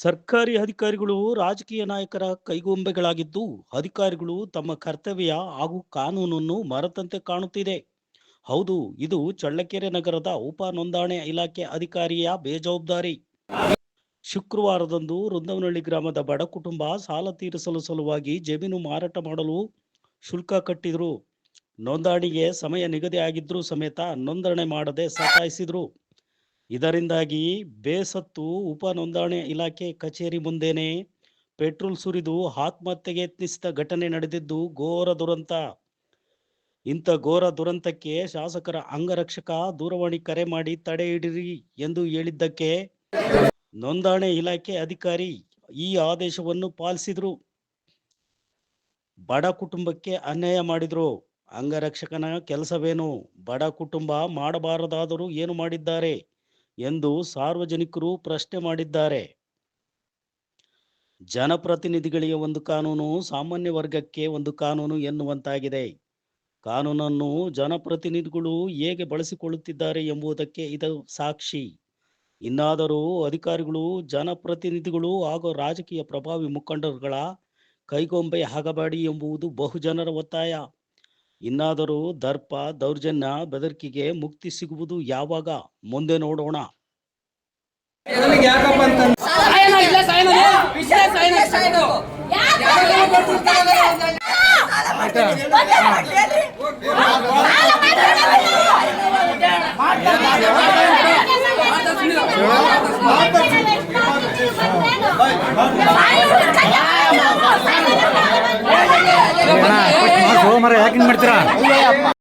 ಸರ್ಕಾರಿ ಅಧಿಕಾರಿಗಳು ರಾಜಕೀಯ ನಾಯಕರ ಕೈಗೊಂಬೆಗಳಾಗಿದ್ದು, ಅಧಿಕಾರಿಗಳು ತಮ್ಮ ಕರ್ತವ್ಯ ಹಾಗೂ ಕಾನೂನನ್ನು ಮರೆತಂತೆ ಕಾಣುತ್ತಿದೆ. ಹೌದು, ಇದು ಚಳ್ಳಕೆರೆ ನಗರದ ಉಪ ನೋಂದಣಿ ಇಲಾಖೆ ಅಧಿಕಾರಿಯ ಬೇಜವಾಬ್ದಾರಿ. ಶುಕ್ರವಾರದಂದು ವೃಂದವನಹಳ್ಳಿ ಗ್ರಾಮದ ಬಡ ಕುಟುಂಬ ಸಾಲ ತೀರಿಸಲು ಸಲುವಾಗಿ ಜಮೀನು ಮಾರಾಟ ಮಾಡಲು ಶುಲ್ಕ ಕಟ್ಟಿದ್ರು. ನೋಂದಣಿಗೆ ಸಮಯ ನಿಗದಿ ಆಗಿದ್ರೂ ಸಮೇತ ನೋಂದಣಿ ಮಾಡದೆ ಸತಾಯಿಸಿದ್ರು. ಇದರಿಂದಾಗಿ ಬೇಸತ್ತು ಉಪ ನೋಂದಣಿ ಇಲಾಖೆ ಕಚೇರಿ ಮುಂದೆನೇ ಪೆಟ್ರೋಲ್ ಸುರಿದು ಆತ್ಮಹತ್ಯೆಗೆ ಯತ್ನಿಸಿದ ಘಟನೆ ನಡೆದಿದ್ದು ಘೋರ ದುರಂತ. ಇಂಥ ಘೋರ ದುರಂತಕ್ಕೆ ಶಾಸಕರ ಅಂಗರಕ್ಷಕ ದೂರವಾಣಿ ಕರೆ ಮಾಡಿ ತಡೆ ಹಿಡಿರಿ ಎಂದು ಹೇಳಿದ್ದಕ್ಕೆ ನೋಂದಣಿ ಇಲಾಖೆ ಅಧಿಕಾರಿ ಈ ಆದೇಶವನ್ನು ಪಾಲಿಸಿದ್ರು. ಬಡ ಕುಟುಂಬಕ್ಕೆ ಅನ್ಯಾಯ ಮಾಡಿದ್ರು. ಅಂಗರಕ್ಷಕನ ಕೆಲಸವೇನು? ಬಡ ಕುಟುಂಬ ಮಾಡಬಾರದಾದರೂ ಏನು ಮಾಡಿದ್ದಾರೆ ಎಂದು ಸಾರ್ವಜನಿಕರು ಪ್ರಶ್ನೆ ಮಾಡಿದ್ದಾರೆ. ಜನಪ್ರತಿನಿಧಿಗಳಿಗೆ ಒಂದು ಕಾನೂನು, ಸಾಮಾನ್ಯ ವರ್ಗಕ್ಕೆ ಒಂದು ಕಾನೂನು ಎನ್ನುವಂತಾಗಿದೆ. ಕಾನೂನನ್ನು ಜನಪ್ರತಿನಿಧಿಗಳು ಹೇಗೆ ಬಳಸಿಕೊಳ್ಳುತ್ತಿದ್ದಾರೆ ಎಂಬುದಕ್ಕೆ ಇದು ಸಾಕ್ಷಿ. ಇನ್ನಾದರೂ ಅಧಿಕಾರಿಗಳು ಜನಪ್ರತಿನಿಧಿಗಳು ಹಾಗೂ ರಾಜಕೀಯ ಪ್ರಭಾವಿ ಮುಖಂಡರುಗಳ ಕೈಗೊಂಬೆ ಆಗಬೇಡಿ ಎಂಬುದು ಬಹುಜನರ ಒತ್ತಾಯ. ಇನ್ನಾದರೂ ದರ್ಪ, ದೌರ್ಜನ್ಯ, ಬೆದರಿಕೆಗೆ ಮುಕ್ತಿ ಸಿಗುವುದು ಯಾವಾಗ? ಮುಂದೆ ನೋಡೋಣ. ಯಾಕೆ ಮಾಡ್ತೀರಾ?